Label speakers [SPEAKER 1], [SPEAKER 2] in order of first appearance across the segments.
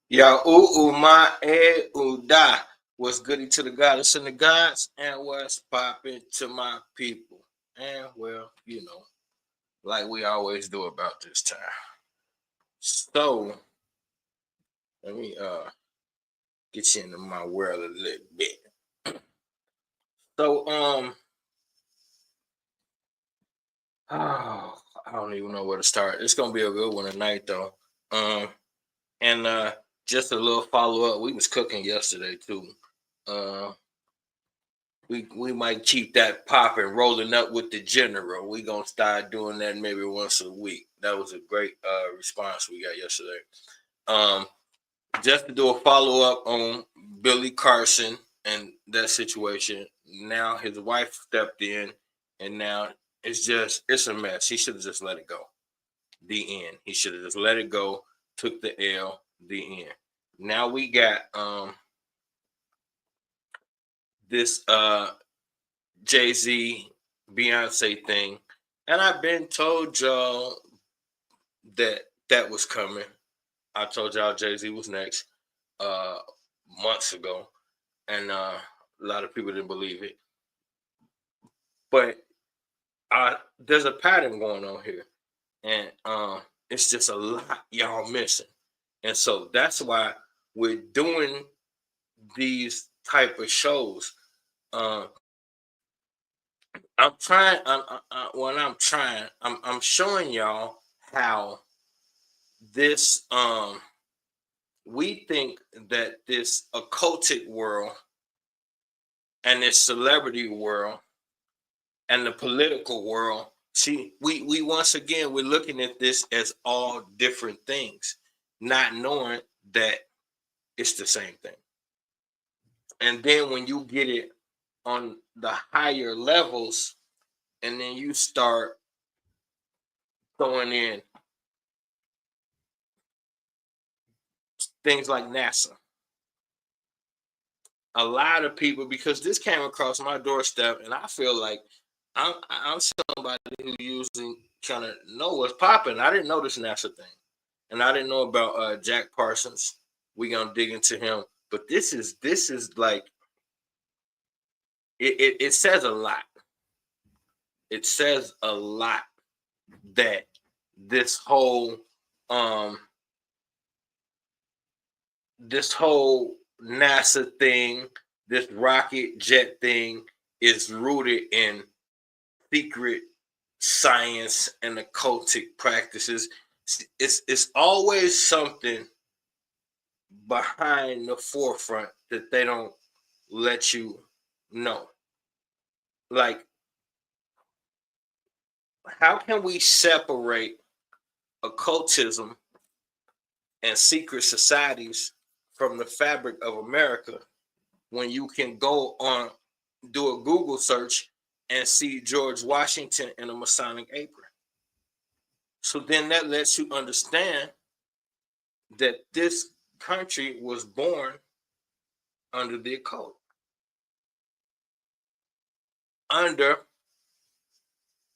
[SPEAKER 1] Ya ma uda was goody to the goddess and the gods, and what's popping to my people. And well, like we always do about this time. So let me get you into my world a little bit. So oh, I don't even know where to start. It's gonna be a good one tonight though. Um and just a little follow up. We was cooking yesterday too. Uh we might keep that popping, rolling up with the general. We gonna start doing that maybe once a week. That was a great response we got yesterday. Um, just to do a follow up on Billy Carson and that situation. Now his wife stepped in, and now it's a mess. He should have just let it go. The end. He should have just let it go. Took the L. The end. Now we got this Jay-Z Beyonce thing. And I've been told y'all that that was coming. I told y'all Jay-Z was next uh months ago. And a lot of people didn't believe it. But there's a pattern going on here. And it's just a lot y'all missing. And so that's why we're doing these type of shows. Uh, I'm trying. When I'm trying, I'm showing y'all how this. We think that this occultic world and this celebrity world and the political world. See, we once again we're looking at this as all different things, not knowing that it's the same thing. And then when you get it on the higher levels, and then you start throwing in things like NASA. A lot of people, because this came across my doorstep, and I feel like I'm somebody who usually kind of know what's popping. I didn't know this NASA thing, and I didn't know about Jack Parsons. We gonna dig into him, but this is like it says a lot. It says a lot that this whole um this whole NASA thing, this rocket jet thing is rooted in secret science and occultic practices. It's always something behind the forefront that they don't let you know. Like, how can we separate occultism and secret societies from the fabric of America when you can go on, do a Google search and see George Washington in a Masonic apron? So then that lets you understand that this country was born under the occult, under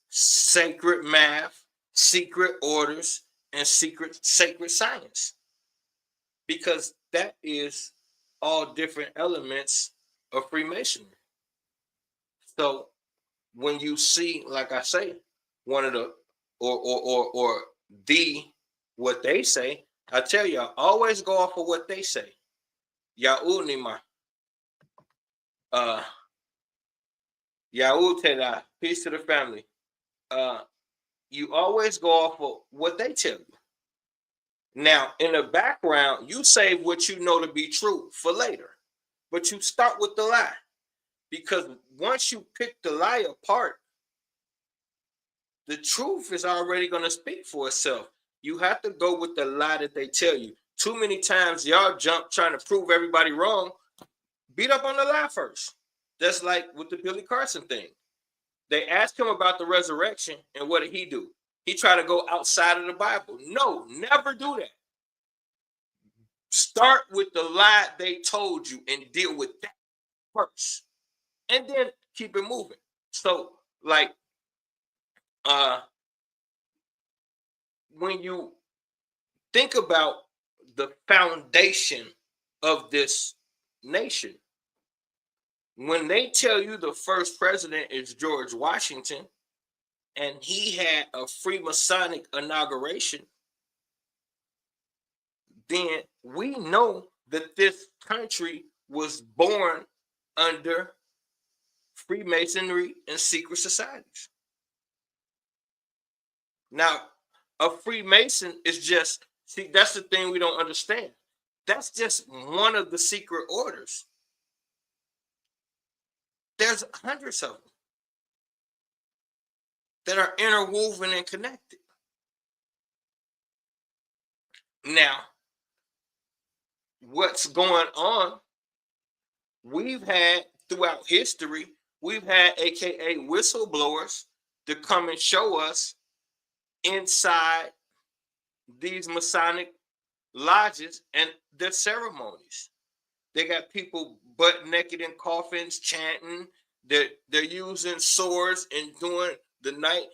[SPEAKER 1] sacred math, secret orders, and secret sacred science, because that is all different elements of Freemasonry. So when you see, like I say, one of the or the what they say, I tell y'all, always go off of what they say. Yaunima, uh, Yautela, peace to the family. Uh, you always go off of what they tell you. Now, in the background, you say what you know to be true for later, but you start with the lie, because once you pick the lie apart, the truth is already going to speak for itself. You have to go with the lie that they tell you. Too many times, y'all jump trying to prove everybody wrong. Beat up on the lie first. That's like with the Billy Carson thing. They asked him about the resurrection, and what did he do? He tried to go outside of the Bible. No, never do that. Start with the lie they told you and deal with that first, and then keep it moving. So, like, uh, when you think about the foundation of this nation. When they tell you the first president is George Washington and he had a Freemasonic inauguration, then we know that this country was born under Freemasonry and secret societies. Now, a Freemason is just, see, that's the thing we don't understand. That's just one of the secret orders. There's hundreds of them that are interwoven and connected. Now, what's going on? We've had throughout history, we've had AKA whistleblowers to come and show us inside these Masonic lodges and their ceremonies. They got people butt naked in coffins chanting. They're using swords and doing the night.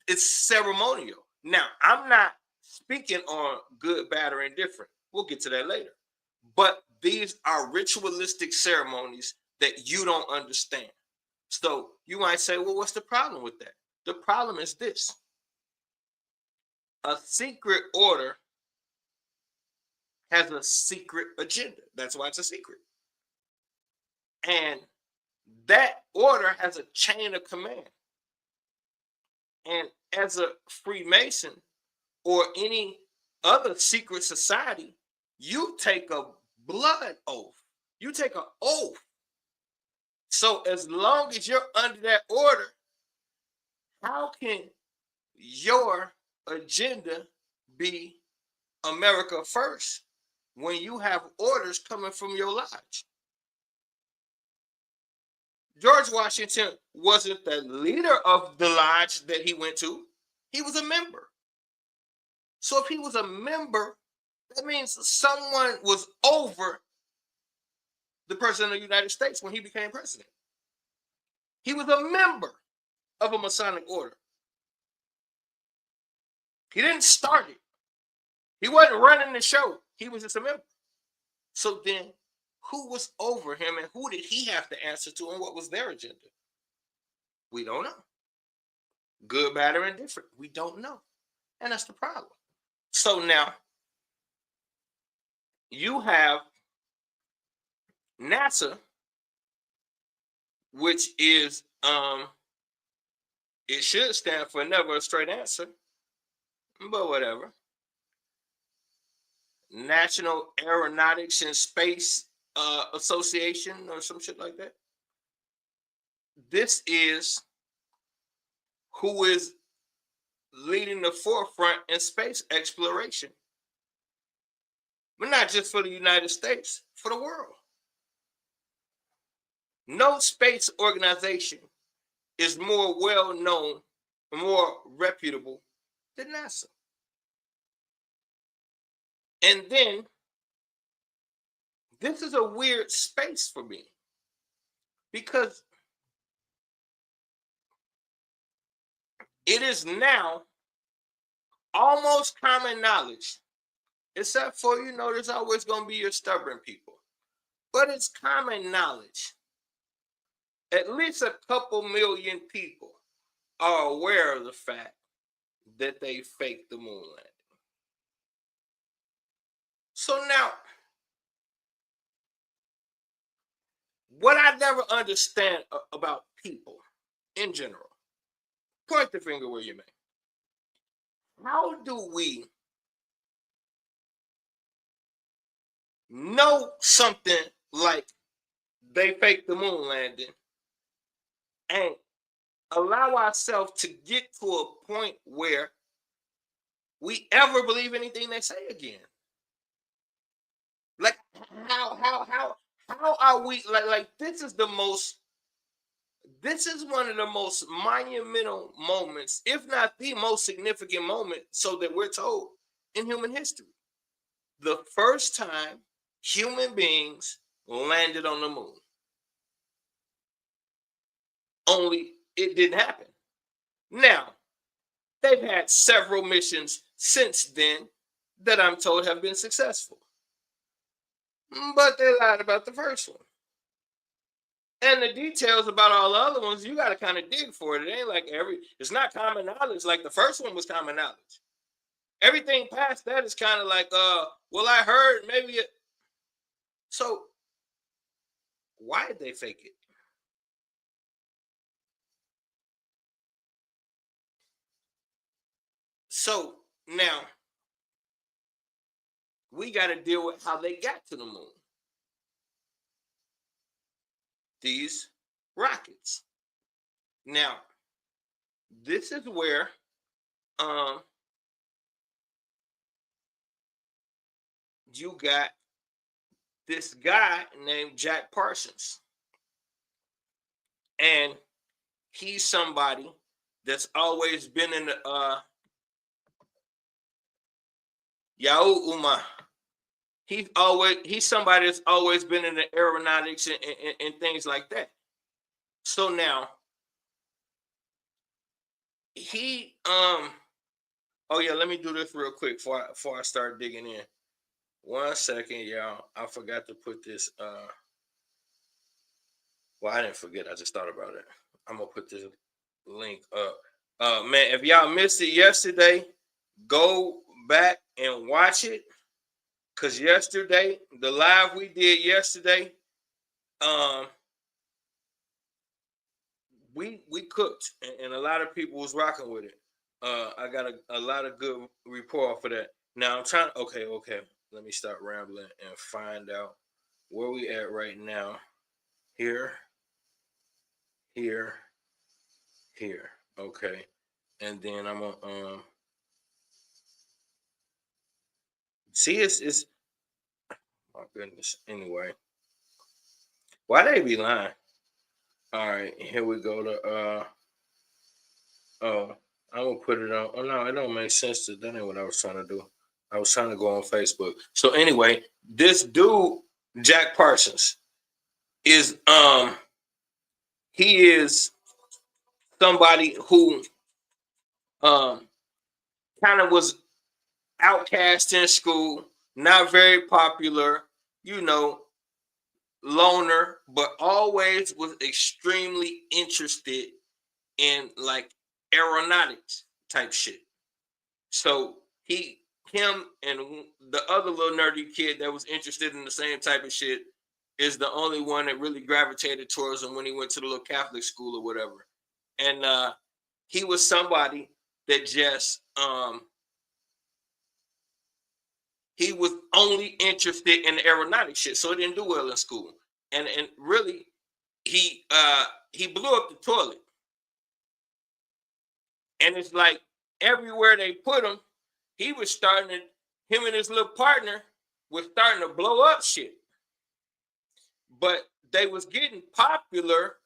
[SPEAKER 1] It's ceremonial. Now, I'm not speaking on good, bad, or indifferent. We'll get to that later. But these are ritualistic ceremonies that you don't understand. So you might say, well, what's the problem with that? The problem is this. A secret order has a secret agenda. That's why it's a secret. And that order has a chain of command. And as a Freemason or any other secret society, you take a blood oath. You take an oath. So as long as you're under that order, how can your agenda be America first when you have orders coming from your lodge? George Washington wasn't the leader of the lodge that he went to. He was a member. So if he was a member, that means someone was over the president of the United States when he became president. He was a member of a Masonic order. He didn't start it. He wasn't running the show. He was just a member. So then, who was over him and who did he have to answer to and what was their agenda? We don't know. Good, bad, or indifferent. We don't know. And that's the problem. So now, you have NASA, which is, it should stand for never a straight answer, but whatever. National Aeronautics and Space Association or some shit like that. This is who is leading the forefront in space exploration. But not just for the United States, for the world. No space organization is more well-known, more reputable than NASA. And then, this is a weird space for me because it is now almost common knowledge, except for, there's always going to be your stubborn people. But it's common knowledge. At least a couple million people are aware of the fact that they faked the moon landing. So now, what I never understand about people in general, point the finger where you may. How do we know something like they faked the moon landing and allow ourselves to get to a point where we ever believe anything they say again? Like, how are we, like this is one of the most monumental moments, if not the most significant moment, so that we're told, in human history. The first time human beings landed on the moon. Only it didn't happen. Now, they've had several missions since then that I'm told have been successful. But they lied about the first one. And the details about all the other ones, you got to kind of dig for it. It ain't like it's not common knowledge. Like the first one was common knowledge. Everything past that is kind of like, well, I heard maybe. So why did they fake it? So now we got to deal with how they got to the moon. These rockets. Now, this is where you got this guy named Jack Parsons. And he's somebody that's always been in the Yauma. He's somebody that's always been in the aeronautics and things like that. So now he oh yeah, let me do this real quick before I start digging in. 1 second, y'all. I forgot to put this well, I didn't forget, I just thought about it. I'm gonna put this link up. Man, if y'all missed it yesterday, go back and watch it. Cause yesterday, the live we did yesterday, we cooked, and a lot of people was rocking with it. I got a lot of good report for that. Now I'm trying. Okay. Let me start rambling and find out where we at right now. Here. Okay, and then I'm gonna see. It's my goodness. Anyway, why they be lying? All right, here we go to oh, I'm gonna put it on. Oh no, it don't make sense. That ain't what I was trying to do. I was trying to go on Facebook. So anyway, this dude Jack Parsons is he is somebody who kind of was outcast in school, not very popular, you know, loner, but always was extremely interested in like aeronautics type shit. So him and the other little nerdy kid that was interested in the same type of shit is the only one that really gravitated towards him when he went to the little Catholic school or whatever. And he was somebody that just he was only interested in the aeronautic shit, so he didn't do well in school. And really, he blew up the toilet. And it's like everywhere they put him, he was him and his little partner was starting to blow up shit. But they was getting popular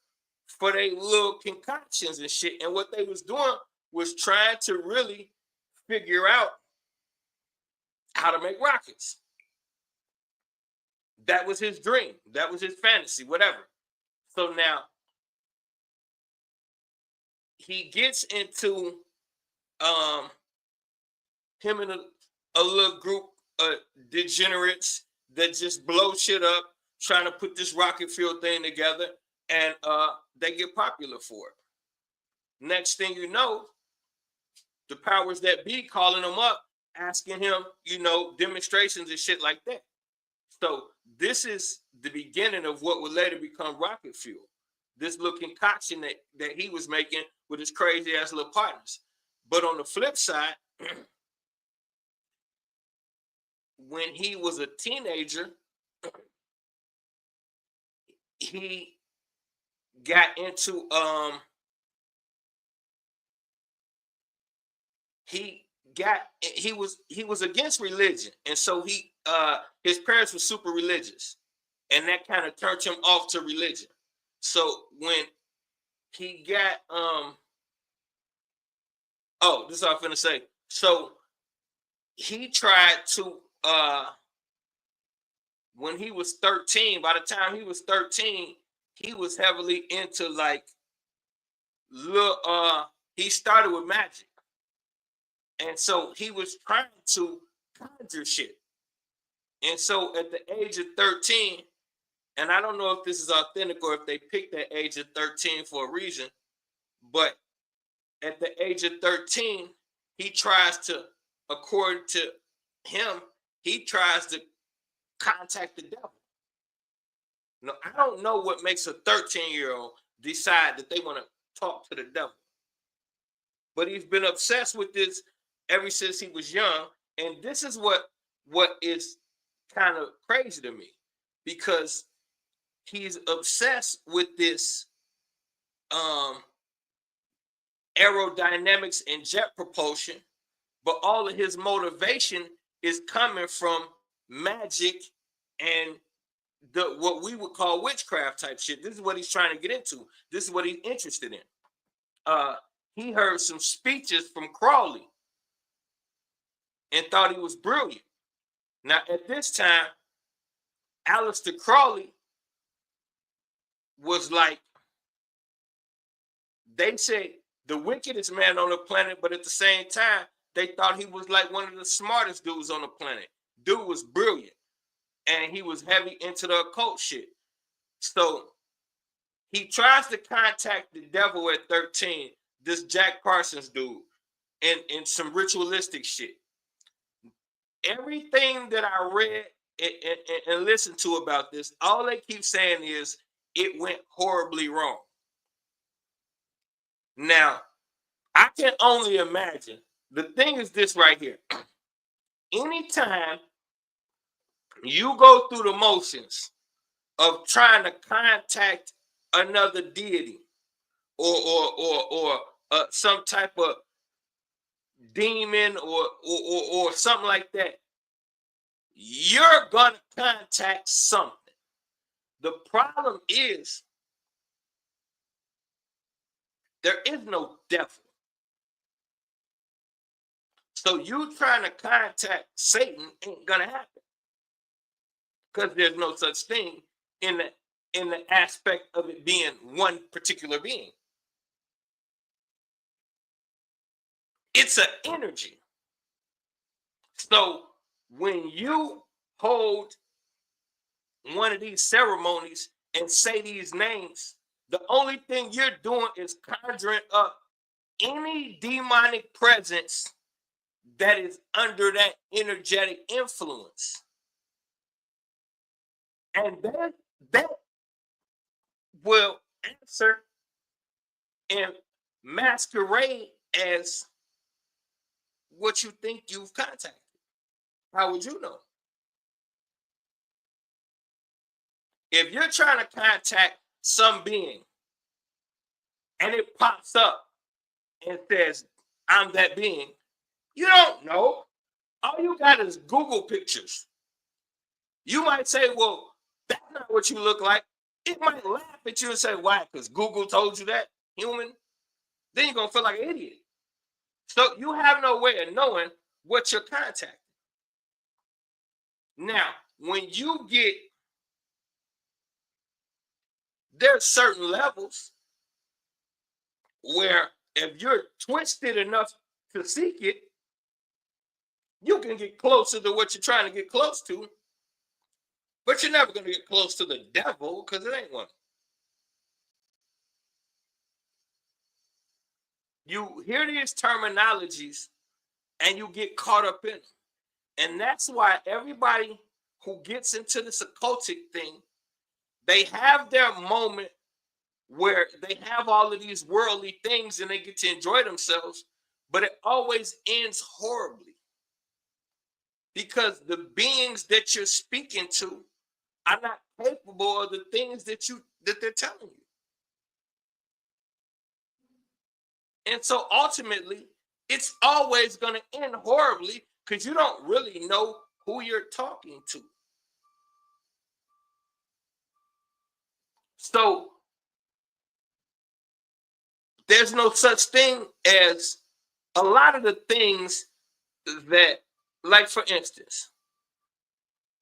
[SPEAKER 1] for their little concoctions and shit. And what they was doing was trying to really figure out how to make rockets. That was his dream. That was his fantasy, whatever. So now he gets into him and a little group of degenerates that just blow shit up, trying to put this rocket fuel thing together, and they get popular for it. Next thing you know, the powers that be calling him up, asking him, you know, demonstrations and shit like that. So this is the beginning of what would later become rocket fuel. This little concoction that he was making with his crazy ass little partners. But on the flip side, when he was a teenager, he got into he was against religion, and so his parents were super religious, and that kind of turned him off to religion. So when he got oh, this is what I'm finna say. So he tried to when he was 13, by the time he was 13, he was heavily into like he started with magic. And so he was trying to conjure shit. And so at the age of 13, and I don't know if this is authentic or if they picked that age of 13 for a reason, but at the age of 13, he tries to, according to him, he tries to contact the devil. Now, I don't know what makes a 13-year-old decide that they want to talk to the devil. But he's been obsessed with this ever since he was young. And this is what is kind of crazy to me, because he's obsessed with this aerodynamics and jet propulsion, but all of his motivation is coming from magic and the what we would call witchcraft type shit. This is what he's trying to get into. This is what he's interested in. He heard some speeches from Crowley and thought he was brilliant. Now, at this time, Aleister Crowley was like, they say, the wickedest man on the planet, but at the same time, they thought he was like one of the smartest dudes on the planet. Dude was brilliant, and he was heavy into the occult shit. So he tries to contact the devil at 13, this Jack Parsons dude, and some ritualistic shit. Everything that I read and listened to about this, all they keep saying is it went horribly wrong. Now, I can only imagine. The thing is this right here. Anytime you go through the motions of trying to contact another deity or some type of demon or something like that, you're gonna contact something. The problem is there is no devil. So you trying to contact Satan ain't gonna happen, because there's no such thing in the aspect of it being one particular being. It's an energy. So when you hold one of these ceremonies and say these names, the only thing you're doing is conjuring up any demonic presence that is under that energetic influence. And that will answer and masquerade as what you think you've contacted. How would you know? If you're trying to contact some being and it pops up and says, I'm that being, you don't know. All you got is Google pictures. You might say, well, that's not what you look like. It might laugh at you and say, why? Because Google told you that, human? Then you're going to feel like an idiot. So you have no way of knowing what you're contacting. Now, when you get, there's certain levels where if you're twisted enough to seek it, you can get closer to what you're trying to get close to, but you're never going to get close to the devil, because it ain't one. You hear these terminologies and you get caught up in them. And that's why everybody who gets into this occultic thing, they have their moment where they have all of these worldly things and they get to enjoy themselves, but it always ends horribly, because the beings that you're speaking to are not capable of the things that they're telling you. And so ultimately, it's always going to end horribly, because you don't really know who you're talking to. So there's no such thing as a lot of the things that, like for instance,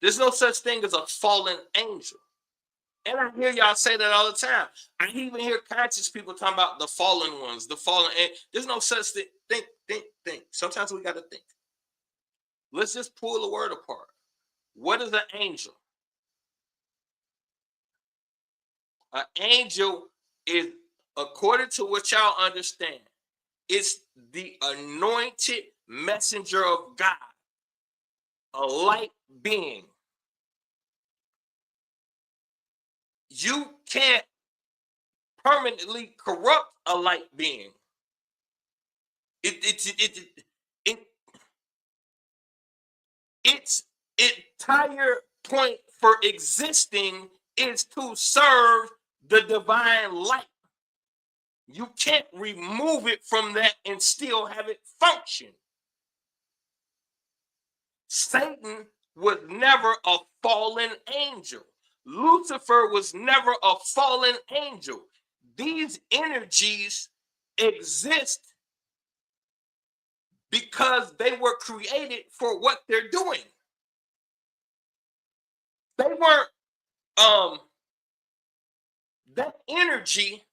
[SPEAKER 1] there's no such thing as a fallen angel. And I hear y'all say that all the time. I even hear conscious people talking about the fallen ones, the fallen. There's no such thing. Think. Sometimes we got to think. Let's just pull the word apart. What is an angel? An angel is, according to what y'all understand, it's the anointed messenger of God, a light being. You can't permanently corrupt a light being. Its entire point for existing is to serve the divine light. You can't remove it from that and still have it function. Satan was never a fallen angel. Lucifer was never a fallen angel. These energies exist because they were created for what they're doing. They weren't, that energy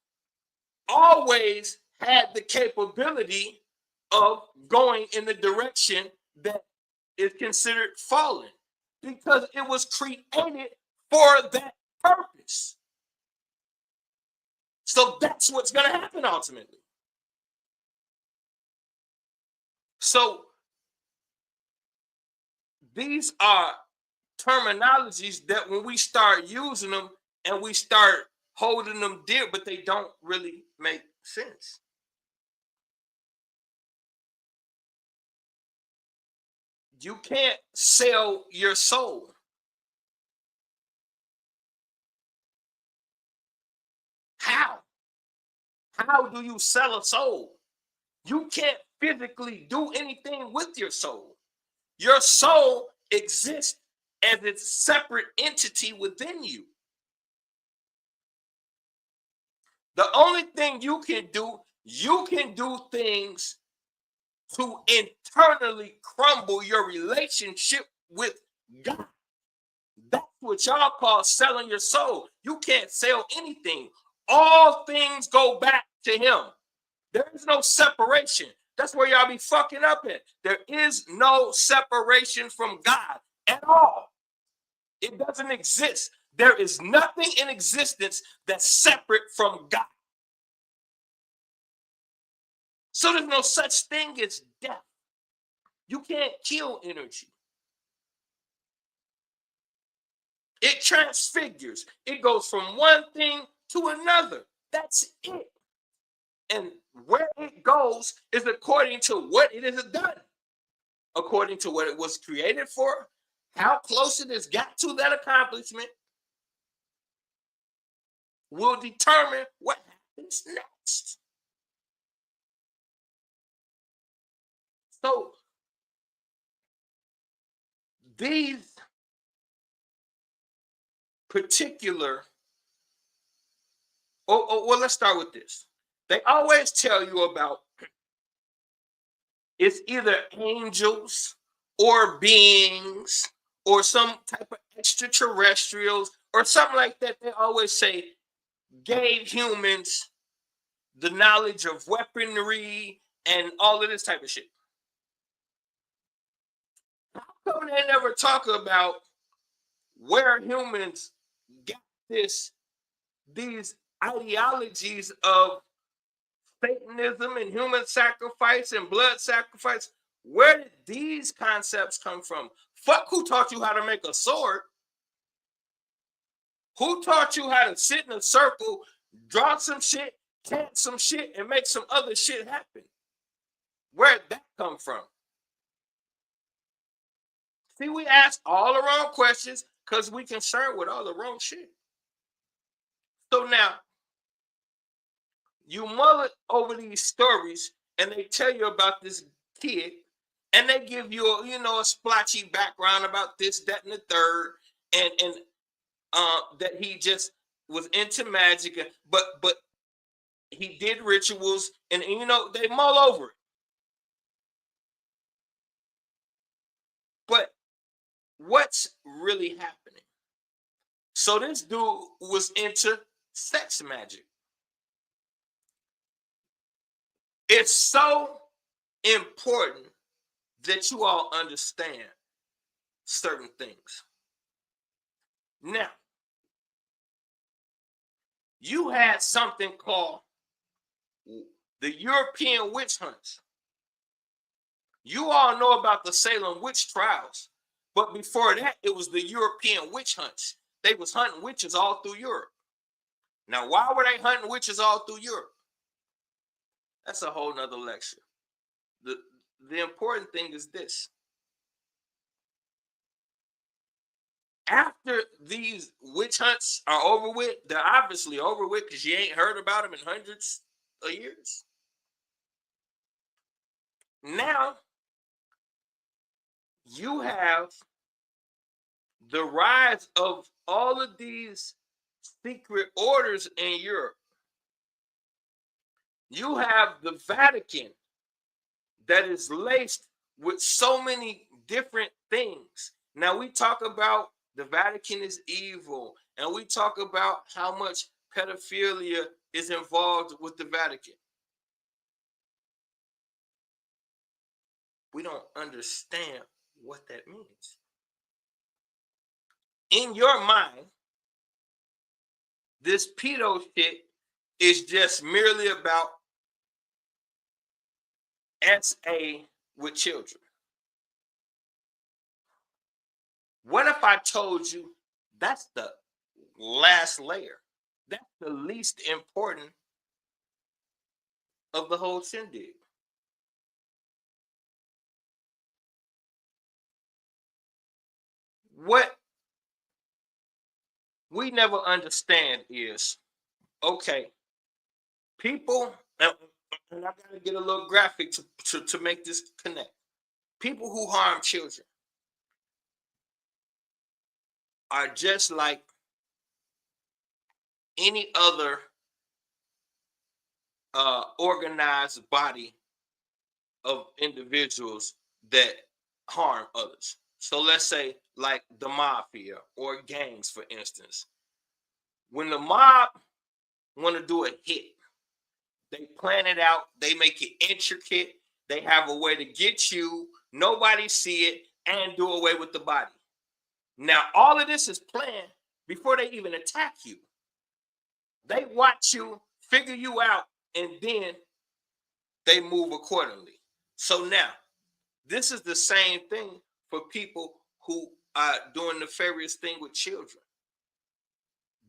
[SPEAKER 1] always had the capability of going in the direction that is considered fallen because it was created for that purpose. So that's what's going to happen ultimately. So these are terminologies that when we start using them and we start holding them dear, but they don't really make sense. You can't sell your soul. How? How do you sell a soul? You can't physically do anything with your soul. Your soul exists as a separate entity within you. The only thing you can do things to internally crumble your relationship with God. That's what y'all call selling your soul. You can't sell anything. All things go back to him. There is no separation. That's where y'all be fucking up at. There is no separation from God at all. It doesn't exist. There is nothing in existence that's separate from God. So there's no such thing as death. You can't kill energy. It transfigures. It goes from one thing to another. That's it. And where it goes is according to what it has done, according to what it was created for, how close it has got to that accomplishment will determine what happens next. So these particular, well, let's start with this. They always tell you about it's either angels or beings or some type of extraterrestrials or something like that. They always say gave humans the knowledge of weaponry and all of this type of shit. How come they never talk about where humans got these ideologies of Satanism and human sacrifice and blood sacrifice? Where did these concepts come from? Fuck who taught you how to make a sword? Who taught you how to sit in a circle, draw some shit, chant some shit, and make some other shit happen? Where'd that come from? See, we ask all the wrong questions because we concerned with all the wrong shit. So now, you mull it over these stories and they tell you about this kid and they give you a splotchy background about this, that, and the third, and that he just was into magic, but he did rituals, and they mull over it. But what's really happening? So this dude was into sex magic. It's so important that you all understand certain things. Now, you had something called the European witch hunts. You all know about the Salem witch trials, but before that, it was the European witch hunts. They was hunting witches all through Europe. Now, why were they hunting witches all through Europe? That's a whole nother lecture. The important thing is this. After these witch hunts are over with, they're obviously over with because you ain't heard about them in hundreds of years. Now, you have the rise of all of these secret orders in Europe. You have the Vatican that is laced with so many different things. Now, we talk about the Vatican is evil, and we talk about how much pedophilia is involved with the Vatican. We don't understand what that means. In your mind, this pedo shit is just merely about SA with children. What if I told you that's the last layer? That's the least important of the whole shindig. What we never understand is, okay, people, and I gotta get a little graphic to make this connect. People who harm children are just like any other organized body of individuals that harm others. So let's say like the mafia or gangs, for instance. When the mob want to do a hit, they plan it out, they make it intricate, they have a way to get you, nobody see it, and do away with the body. Now, all of this is planned before they even attack you. They watch you, figure you out, and then they move accordingly. So now, this is the same thing for people who are doing nefarious thing with children.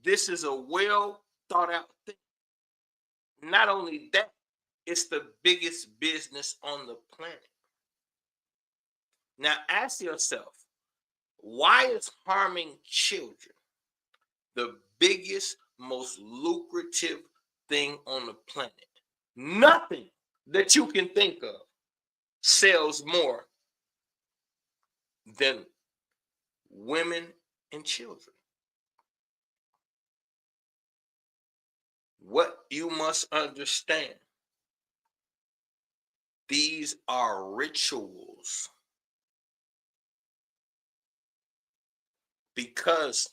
[SPEAKER 1] This is a well thought out thing. Not only that, it's the biggest business on the planet. Now ask yourself, why is harming children the biggest, most lucrative thing on the planet? Nothing that you can think of sells more than women and children. What you must understand, these are rituals. Because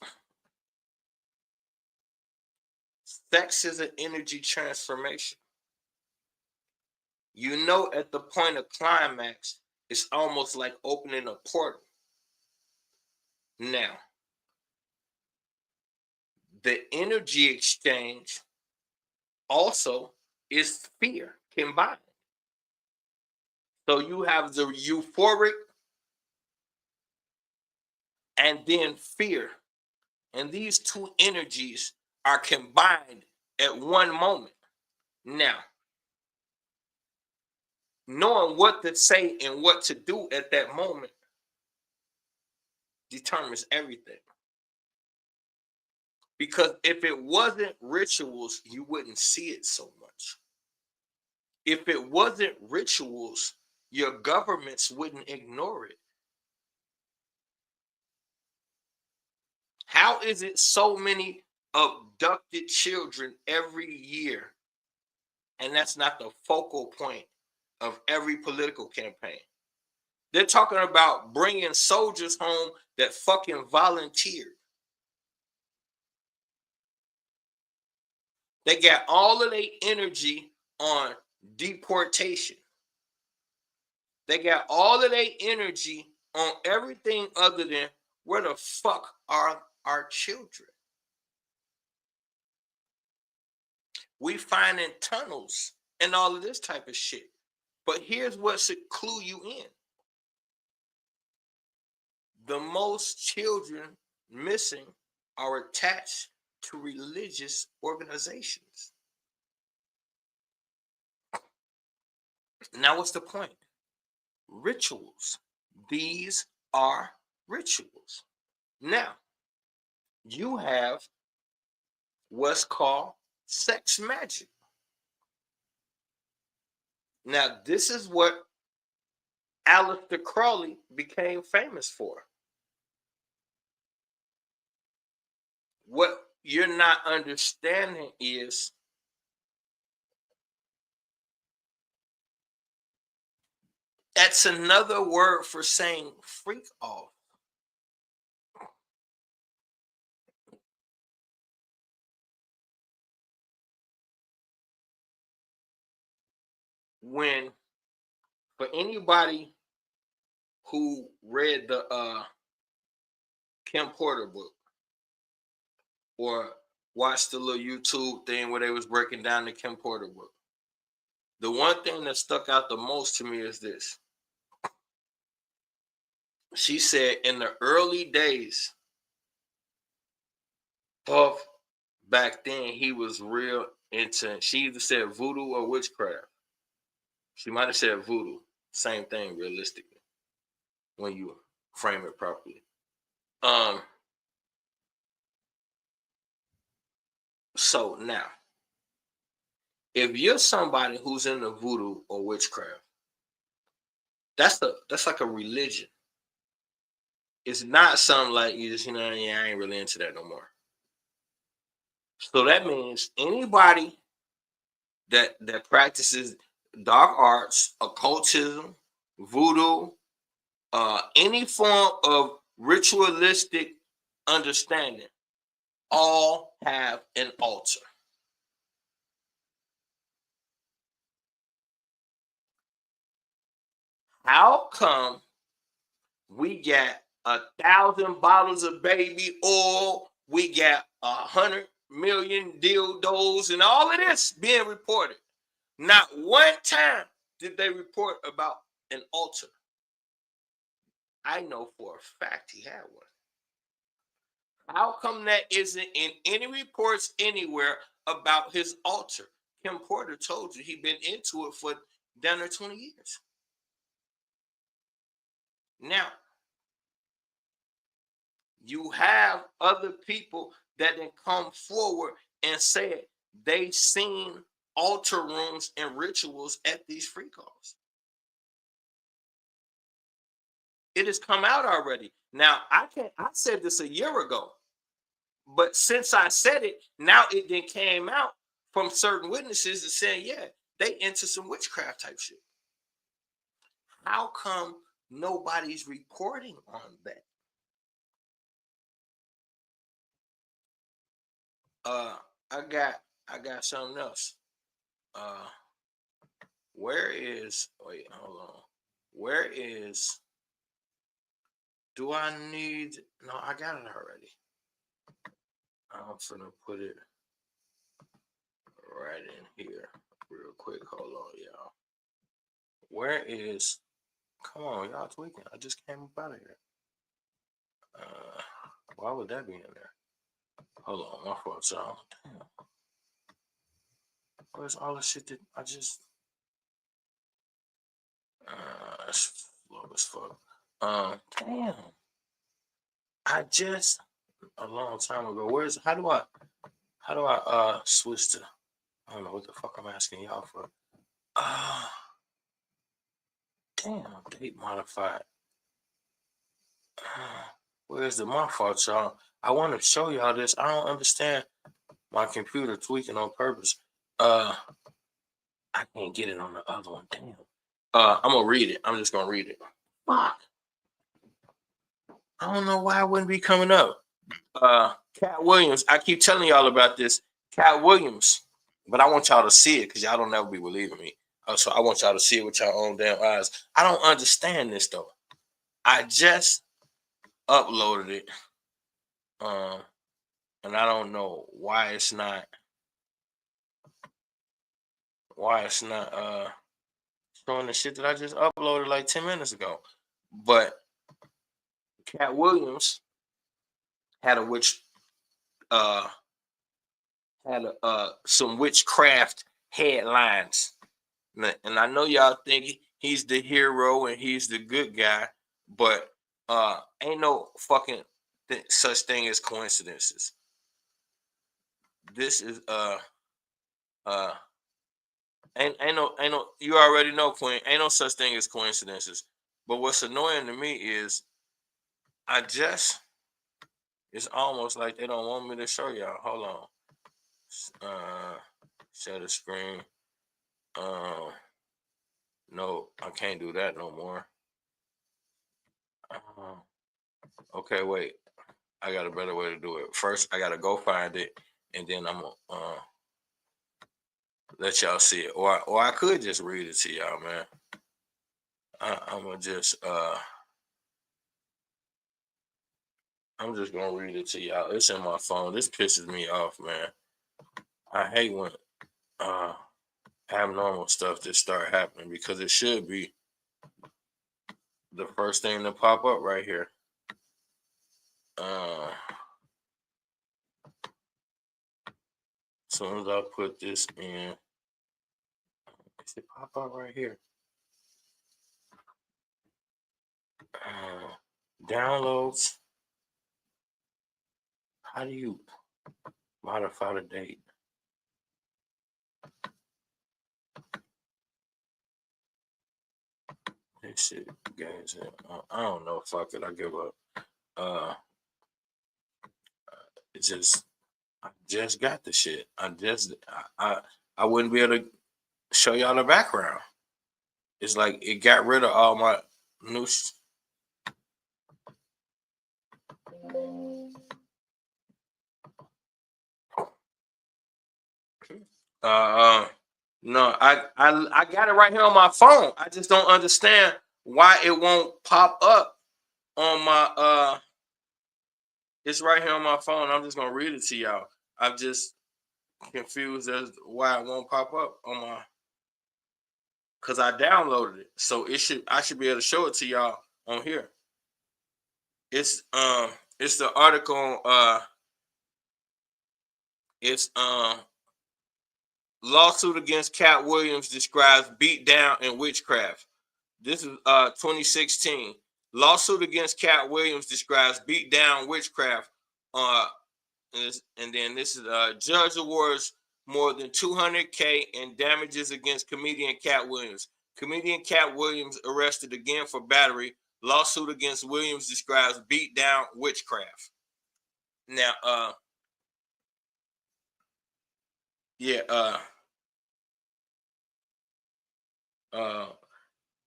[SPEAKER 1] sex is an energy transformation. You know, at the point of climax, it's almost like opening a portal. Now, the energy exchange also is fear combined. So you have the euphoric and then fear. And these two energies are combined at one moment. Now, knowing what to say and what to do at that moment determines everything. Because if it wasn't rituals, you wouldn't see it so much. If it wasn't rituals, your governments wouldn't ignore it. How is it so many abducted children every year? And that's not the focal point of every political campaign. They're talking about bringing soldiers home that fucking volunteered. They got all of their energy on deportation. They got all of their energy on everything other than where the fuck are our children. We finding tunnels and all of this type of shit. But here's what should clue you in. The most children missing are attached to religious organizations. Now, what's the point? Rituals. These are rituals. Now, you have what's called sex magic. Now, this is what Aleister Crowley became famous for. What you're not understanding is that's another word for saying freak off. When, for anybody who read the Kim Porter book or watched the little YouTube thing where they was breaking down the Kim Porter book, the one thing that stuck out the most to me is this. She said in the early days of back then, he was real into, she either said voodoo or witchcraft. She might have said voodoo. Same thing, realistically, when you frame it properly. So now, if you're somebody who's into voodoo or witchcraft, that's like a religion. It's not something like you just, I ain't really into that no more. So that means anybody that practices dark arts, occultism, voodoo, any form of ritualistic understanding, all have an altar. How come we got 1,000 bottles of baby oil, we got 100 million dildos, and all of this being reported? Not one time did they report about an altar. I know for a fact he had one. How come that isn't in any reports anywhere about his altar? Kim Porter told you he'd been into it for down to 20 years. Now, you have other people that then come forward and said they seen altar rooms and rituals at these free calls. It has come out already. Now, I said this a year ago, but since I said it, now it then came out from certain witnesses that saying, yeah, they into some witchcraft type shit. How come nobody's reporting on that? I got something else. Where is, wait, hold on. Where is, do I need, no, I got it already. I'm gonna put it right in here real quick. Hold on, y'all. Where is, come on, y'all tweaking. I just came up out of here. Why would that be in there? Hold on, my fault, y'all. Damn. Where's all the shit that I just, it's slow as fuck. Damn. I just, a long time ago, how do I switch to, I don't know what the fuck I'm asking y'all for. Damn, date modified. Where's the, my fault, y'all? I want to show y'all this. I don't understand my computer tweaking on purpose. I can't get it on the other one. Damn. I'm gonna read it. I'm just gonna read it. Fuck. I don't know why it wouldn't be coming up. Cat Williams. I keep telling y'all about this. Cat Williams, but I want y'all to see it because y'all don't ever be believing me. So I want y'all to see it with your own damn eyes. I don't understand this though. I just uploaded it, and I don't know why it's not showing the shit that I just uploaded like 10 minutes ago. But Cat Williams had some witchcraft headlines, and I know y'all think he's the hero and he's the good guy, but ain't no fucking such thing as coincidences. This is ain't no you already know, Queen, ain't no such thing as coincidences. But what's annoying to me is it's almost like they don't want me to show y'all. Hold on. Share the screen. No, I can't do that no more. Okay, wait. I got a better way to do it. First, I gotta go find it, and then I'm gonna let y'all see it. Or I could just read it to y'all, man. I'm just gonna read it to y'all. It's in my phone. This pisses me off, man. I hate when abnormal stuff just start happening, because it should be the first thing to pop up right here. As soon as I put this in, it should pop up right here. Downloads. How do you modify the date? This shit, guys. I don't know. Fuck it. I give up. I just got the shit. I wouldn't be able to show y'all the background. It's like it got rid of all my new. No, I got it right here on my phone. I just don't understand why it won't pop up on my it's right here on my phone. I'm just gonna read it to y'all. I'm just confused as to why it won't pop up on my, because I downloaded it. So I should be able to show it to y'all on here. It's the article it's lawsuit against Cat Williams describes beatdown and witchcraft. This is 2016. Lawsuit against Cat Williams describes beatdown, witchcraft. And then this is judge awards more than $200K in damages against comedian Cat Williams. Comedian Cat Williams arrested again for battery. Lawsuit against Williams describes beatdown, witchcraft. Now,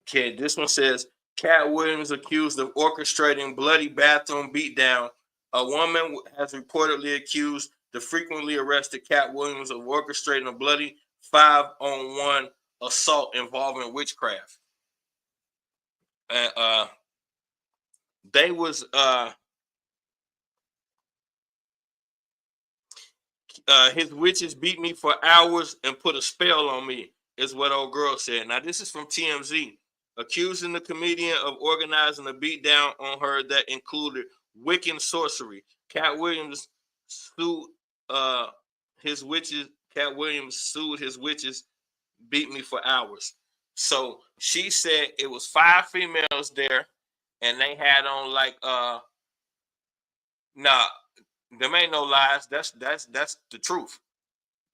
[SPEAKER 1] okay, this one says Cat Williams accused of orchestrating bloody bathroom beatdown. A woman has reportedly accused the frequently arrested Cat Williams of orchestrating a bloody 5-on-1 assault involving witchcraft. And they was his witches beat me for hours and put a spell on me, is what old girl said. Now, this is from TMZ. Accusing the comedian of organizing a beatdown on her that included Wiccan sorcery. Cat Williams sued his witches. Cat Williams sued his witches, beat me for hours. So she said it was 5 females there, and they had on like nah, them ain't no lies. That's the truth.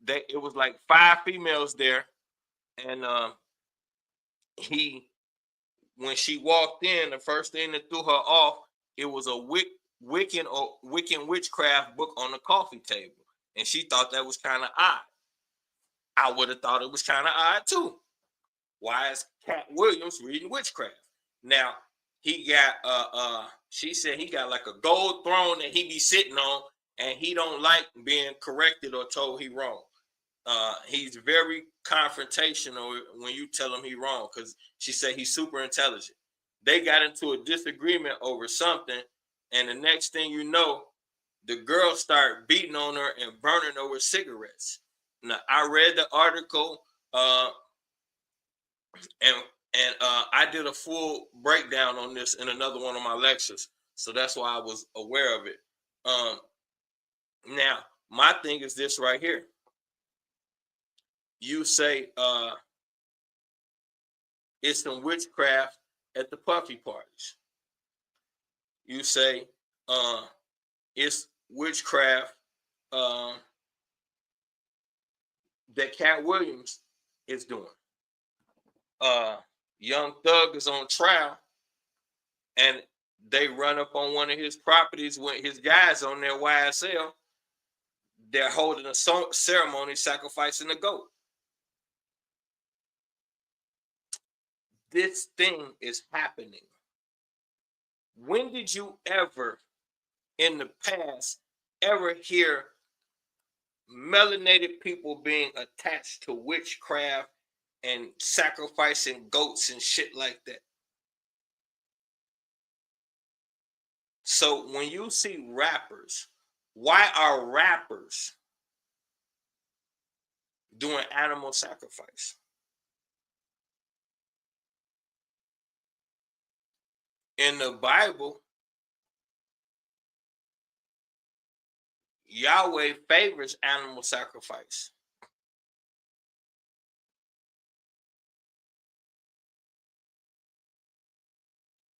[SPEAKER 1] It was like 5 females there, and when she walked in, the first thing that threw her off, it was a Wiccan witchcraft book on the coffee table, and she thought that was kind of odd. I would have thought it was kind of odd too. Why is Cat Williams reading witchcraft? Now he got she said he got like a gold throne that he be sitting on, and he don't like being corrected or told he wrong. He's very confrontational when you tell him he's wrong, because she said he's super intelligent. They got into a disagreement over something, and the next thing you know, the girl started beating on her and burning her with cigarettes. Now, I read the article, and I did a full breakdown on this in another one of my lectures, so that's why I was aware of it. Now, my thing is this right here. You say it's some witchcraft at the puffy parties. You say it's witchcraft that Cat Williams is doing. Young Thug is on trial, and they run up on one of his properties when his guys on their YSL. They're holding a ceremony sacrificing a goat. This thing is happening. When did you ever, in the past, ever hear melanated people being attached to witchcraft and sacrificing goats and shit like that? So when you see rappers, why are rappers doing animal sacrifice? In the Bible, Yahweh favors animal sacrifice.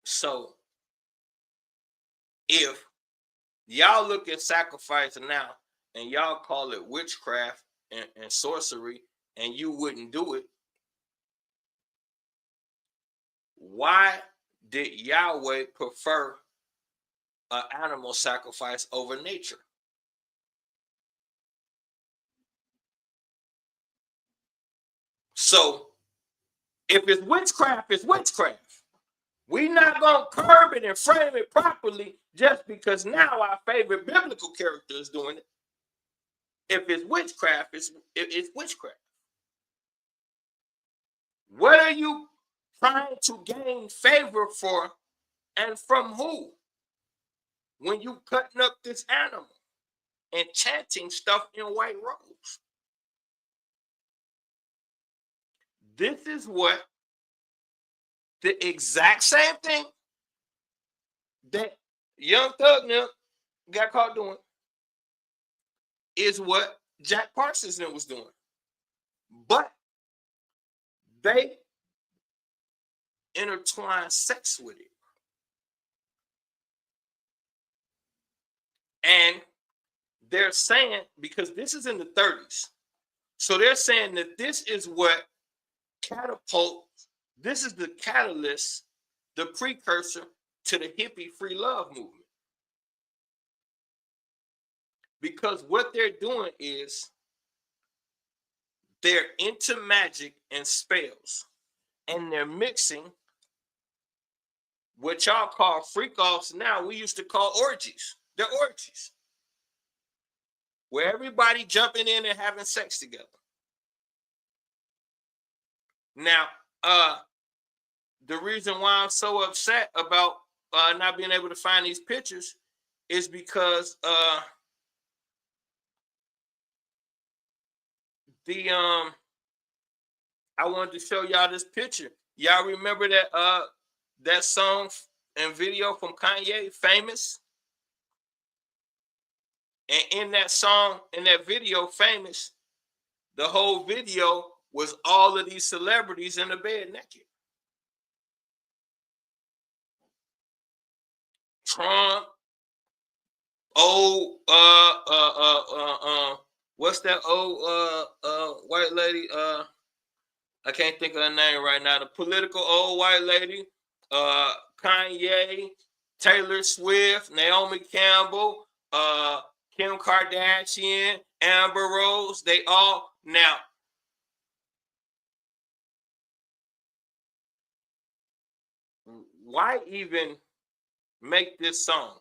[SPEAKER 1] So if y'all look at sacrifice now and y'all call it witchcraft and sorcery, and you wouldn't do it, why did Yahweh prefer an animal sacrifice over nature? So if it's witchcraft, it's witchcraft. We're not going to curb it and frame it properly just because now our favorite biblical character is doing it. If it's witchcraft, it's witchcraft. What are you trying to gain favor for, and from who? When you cutting up this animal and chanting stuff in white robes. This is what the exact same thing that Young Thug now got caught doing is what Jack Parsons was doing. But they intertwine sex with it. And they're saying, because this is in the 30s, so they're saying that this is what catapults, this is the catalyst, the precursor to the hippie free love movement. Because what they're doing is they're into magic and spells, and they're mixing what y'all call freak offs now, we used to call orgies. They're orgies, where everybody jumping in and having sex together. Now, the reason why I'm so upset about not being able to find these pictures is because I wanted to show y'all this picture. Y'all remember that that song and video from Kanye, Famous? And in that song, in that video, Famous, the whole video was all of these celebrities in the bed naked. Trump, what's that old white lady? I can't think of her name right now. The political old white lady, Kanye, Taylor Swift, Naomi Campbell, Kim Kardashian, Amber Rose, they all now. Why even make this song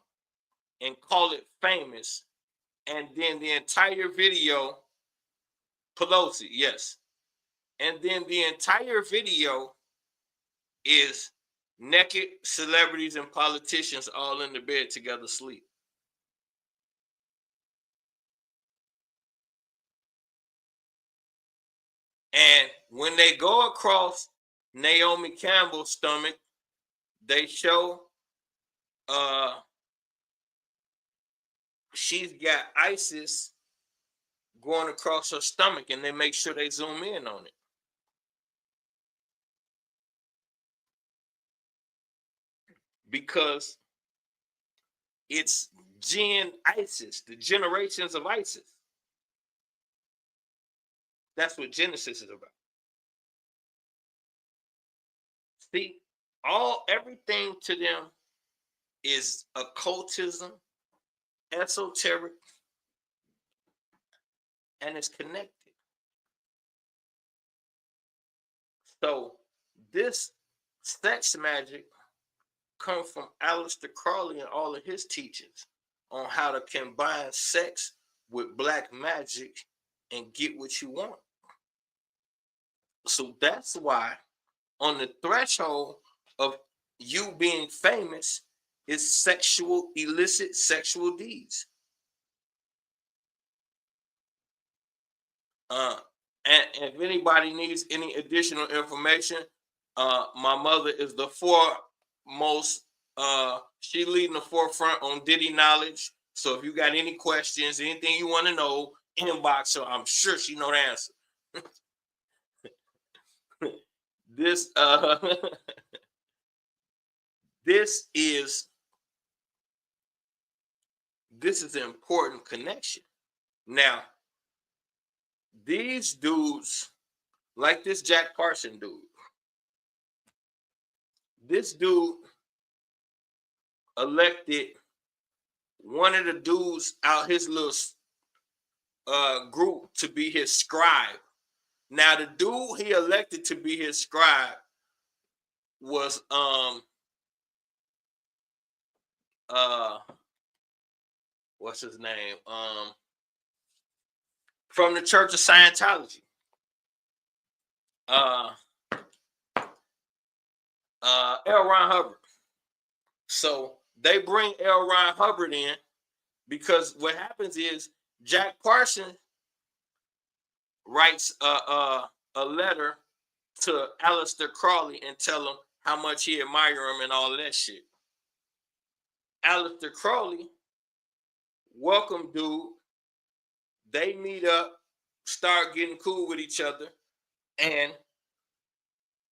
[SPEAKER 1] and call it Famous, and then the entire video Pelosi, yes. And then the entire video is naked celebrities and politicians all in the bed together sleep. And when they go across Naomi Campbell's stomach, they show she's got ISIS going across her stomach, and they make sure they zoom in on it. Because it's Gen ISIS, the generations of ISIS. That's what Genesis is about. See, everything to them is occultism, esoteric, and it's connected. So this sex magic comes from Aleister Crowley and all of his teachings on how to combine sex with black magic and get what you want. So that's why on the threshold of you being famous is illicit sexual deeds. And if anybody needs any additional information, my mother is the foremost, she leading the forefront on Diddy knowledge. So if you got any questions, anything you want to know, inbox her. I'm sure she know the answer. This this is an important connection. Now, these dudes, like this Jack Parsons dude, this dude elected one of the dudes out his little group to be his scribe. Now, the dude he elected to be his scribe was what's his name? From the Church of Scientology. L. Ron Hubbard. So they bring L. Ron Hubbard in because what happens is Jack Parsons writes a letter to Aleister Crowley and tell him how much he admire him and all of that shit. Aleister Crowley, welcome dude. They meet up, start getting cool with each other, and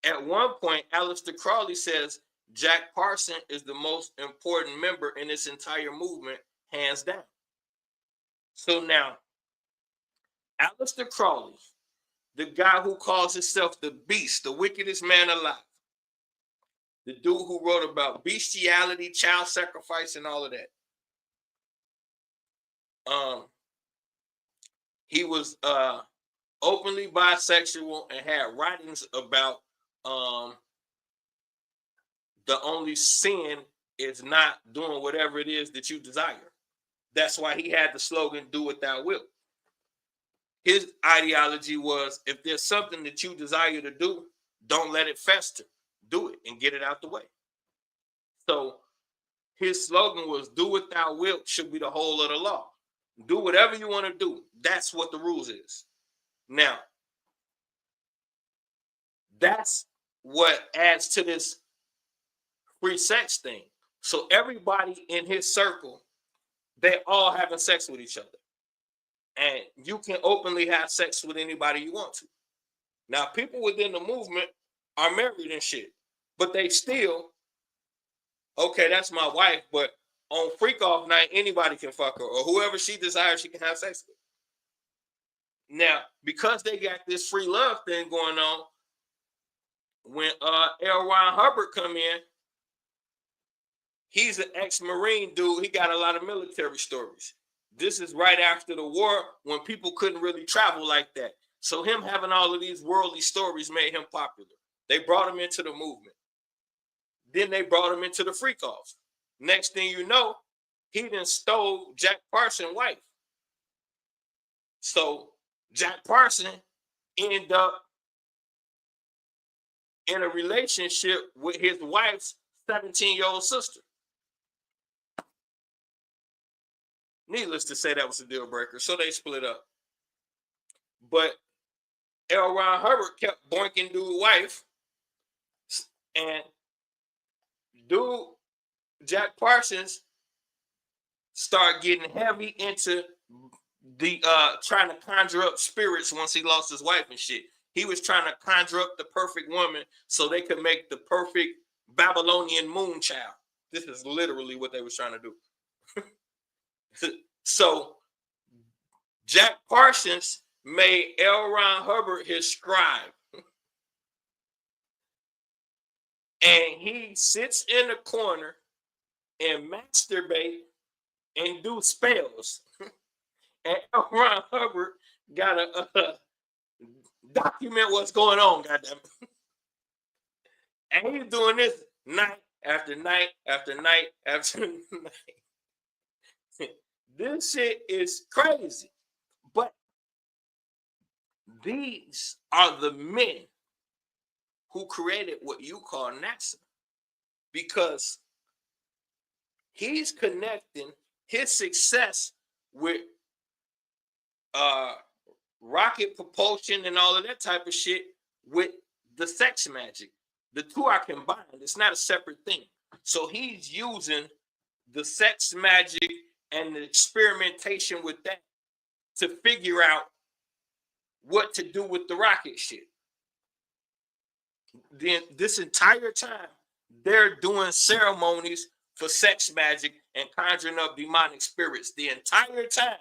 [SPEAKER 1] at one point, Aleister Crowley says Jack Parsons is the most important member in this entire movement, hands down. So now, Aleister Crowley, the guy who calls himself the beast, the wickedest man alive, the dude who wrote about bestiality, child sacrifice, and all of that. He was openly bisexual and had writings about the only sin is not doing whatever it is that you desire. That's why he had the slogan, do what thou wilt. His ideology was, if there's something that you desire to do, don't let it fester. Do it and get it out the way. So his slogan was, do what thou wilt should be the whole of the law. Do whatever you want to do. That's what the rules is. Now, that's what adds to this free sex thing. So everybody in his circle, they all having sex with each other. And you can openly have sex with anybody you want to. Now, people within the movement are married and shit, but they still, okay, that's my wife, but on freak off night, anybody can fuck her, or whoever she desires, she can have sex with. Now, because they got this free love thing going on, when L. Ron Hubbard come in, he's an ex-Marine dude. He got a lot of military stories. This is right after the war when people couldn't really travel like that. So him having all of these worldly stories made him popular. They brought him into the movement. Then they brought him into the freak off. Next thing you know, he done stole Jack Parsons' wife. So Jack Parsons ended up in a relationship with his wife's 17-year-old sister. Needless to say, that was a deal breaker. So they split up. But L. Ron Hubbard kept boinking dude's wife. And dude, Jack Parsons, started getting heavy into the trying to conjure up spirits once he lost his wife and shit. He was trying to conjure up the perfect woman so they could make the perfect Babylonian moon child. This is literally what they was trying to do. So Jack Parsons made L. Ron Hubbard his scribe. And he sits in the corner and masturbate and do spells. And L. Ron Hubbard got to document what's going on, goddamn. And he's doing this night after night after night after night. This shit is crazy. But these are the men who created what you call NASA. Because he's connecting his success with rocket propulsion and all of that type of shit with the sex magic. The two are combined. It's not a separate thing. So he's using the sex magic and the experimentation with that to figure out what to do with the rocket shit. Then this entire time, they're doing ceremonies for sex magic and conjuring up demonic spirits. The entire time,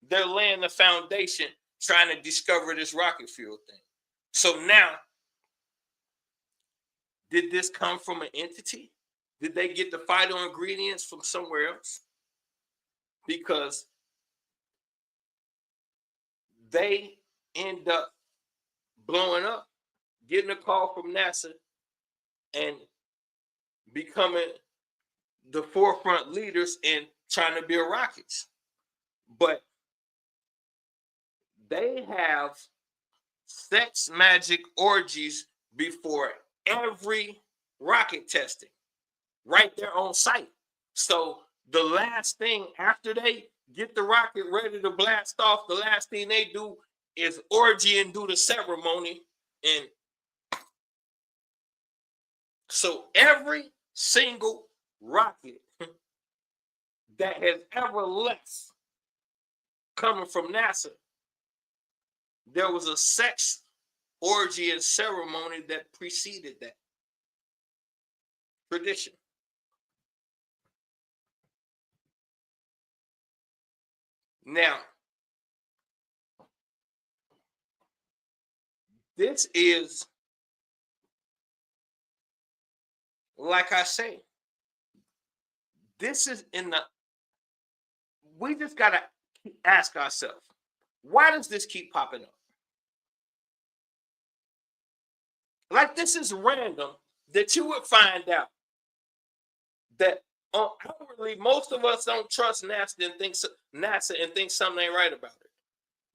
[SPEAKER 1] they're laying the foundation trying to discover this rocket fuel thing. So now, did this come from an entity? Did they get the vital ingredients from somewhere else? Because they end up blowing up, getting a call from NASA, and becoming the forefront leaders in trying to build rockets. But they have sex magic orgies before every rocket testing, right there on site. So the last thing after they get the rocket ready to blast off, the last thing they do is orgy and do the ceremony. And so every single rocket that has ever left coming from NASA, there was a sex orgy and ceremony that preceded that tradition. Now, this is, like I say, this is in the, we just got to ask ourselves, why does this keep popping up? Like, this is random that you would find out that outwardly most of us don't trust NASA and think something ain't right about it.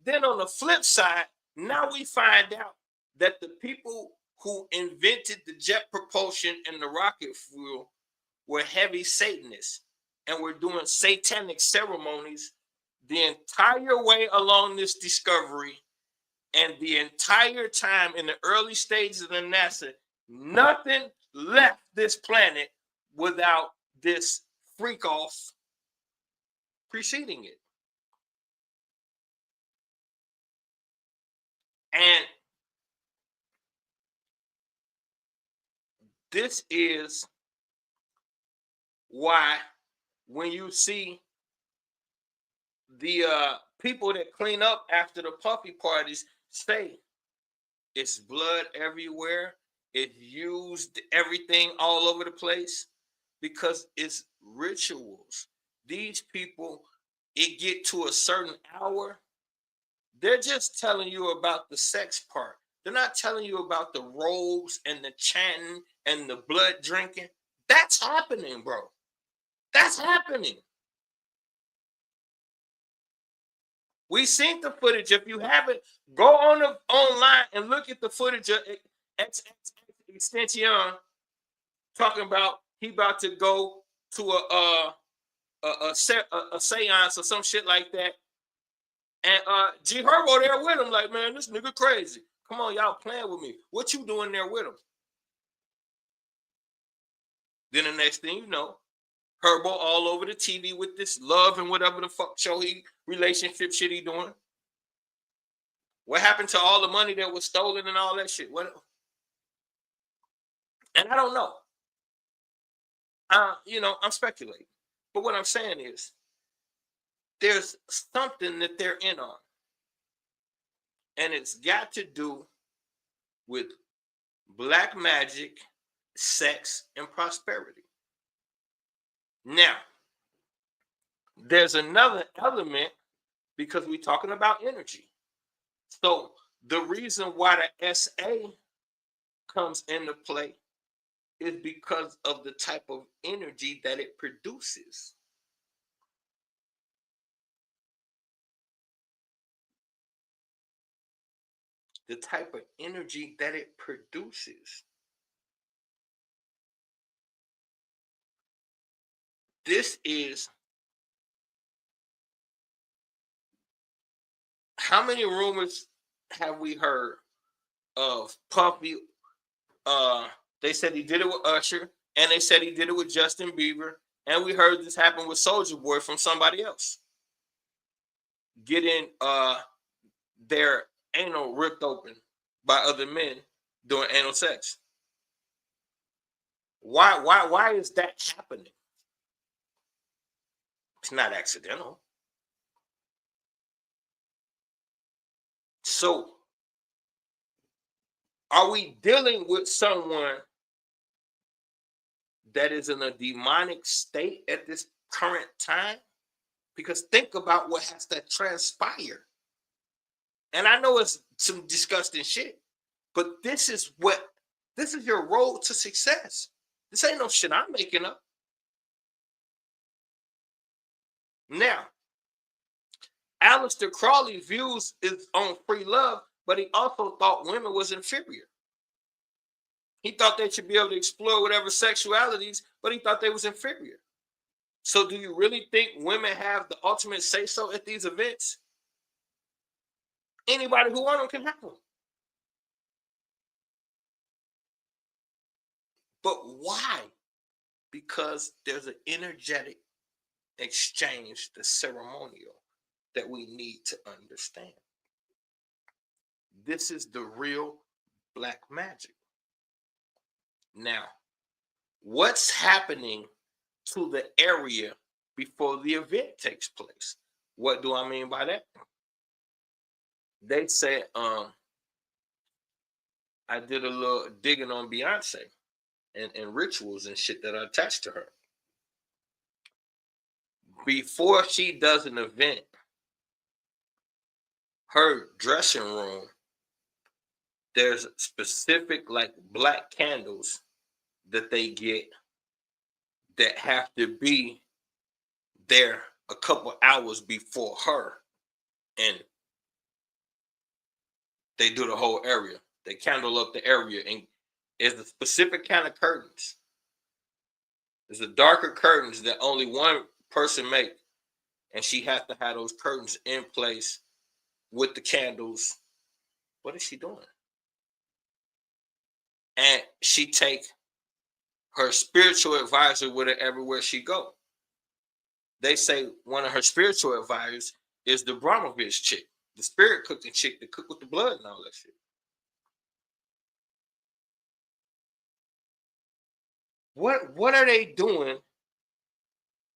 [SPEAKER 1] Then on the flip side, now we find out that the people who invented the jet propulsion and the rocket fuel were heavy Satanists and were doing satanic ceremonies the entire way along this discovery. And the entire time in the early stages of the NASA, nothing left this planet without this freak off preceding it. And this is why when you see the people that clean up after the puppy parties say it's blood everywhere, it used everything all over the place, because it's rituals. These people, it get to a certain hour, they're just telling you about the sex part. They're not telling you about the robes and the chanting and the blood drinking. That's happening, bro. That's happening. We seen the footage. If you haven't, go online and look at the footage of Extension talking about he about to go to a seance or some shit like that. And G Herbo there with him, like, man, this nigga crazy. Come on, y'all playing with me. What you doing there with him? Then the next thing you know, Herbo all over the TV with this love and whatever the fuck show relationship shit he doing. What happened to all the money that was stolen and all that shit? What? And I don't know. I'm speculating. But what I'm saying is, there's something that they're in on. And it's got to do with black magic, sex, and prosperity. Now, there's another element because we're talking about energy. So the reason why the SA comes into play is because of the type of energy that it produces. The type of energy that it produces. This is how many rumors have we heard of Puffy? They said he did it with Usher, and they said he did it with Justin Bieber, and we heard this happen with Soulja Boy from somebody else. Getting their anal ripped open by other men doing anal sex. Why is that happening? It's not accidental. So, are we dealing with someone that is in a demonic state at this current time? Because think about what has to transpire. And I know it's some disgusting shit, but this is your road to success. This ain't no shit I'm making up. Now, Aleister Crowley's views is on free love, but he also thought women was inferior. He thought they should be able to explore whatever sexualities, but he thought they was inferior. So do you really think women have the ultimate say-so at these events? Anybody who want them can have them. But why? Because there's an energetic exchange, the ceremonial, that we need to understand. This is the real black magic. Now, what's happening to the area before the event takes place? What do I mean by that? They said, I did a little digging on Beyonce and rituals and shit that are attached to her. Before she does an event, her dressing room, there's specific like black candles that they get that have to be there a couple hours before her, and they do the whole area. They candle up the area, and it's a specific kind of curtains. There's a darker curtains that only one person make, and she has to have those curtains in place with the candles. What is she doing? And she take her spiritual advisor with her everywhere she go. They say one of her spiritual advisors is the Brahmovich chick, the spirit cooking chick that cook with the blood and all that shit. What are they doing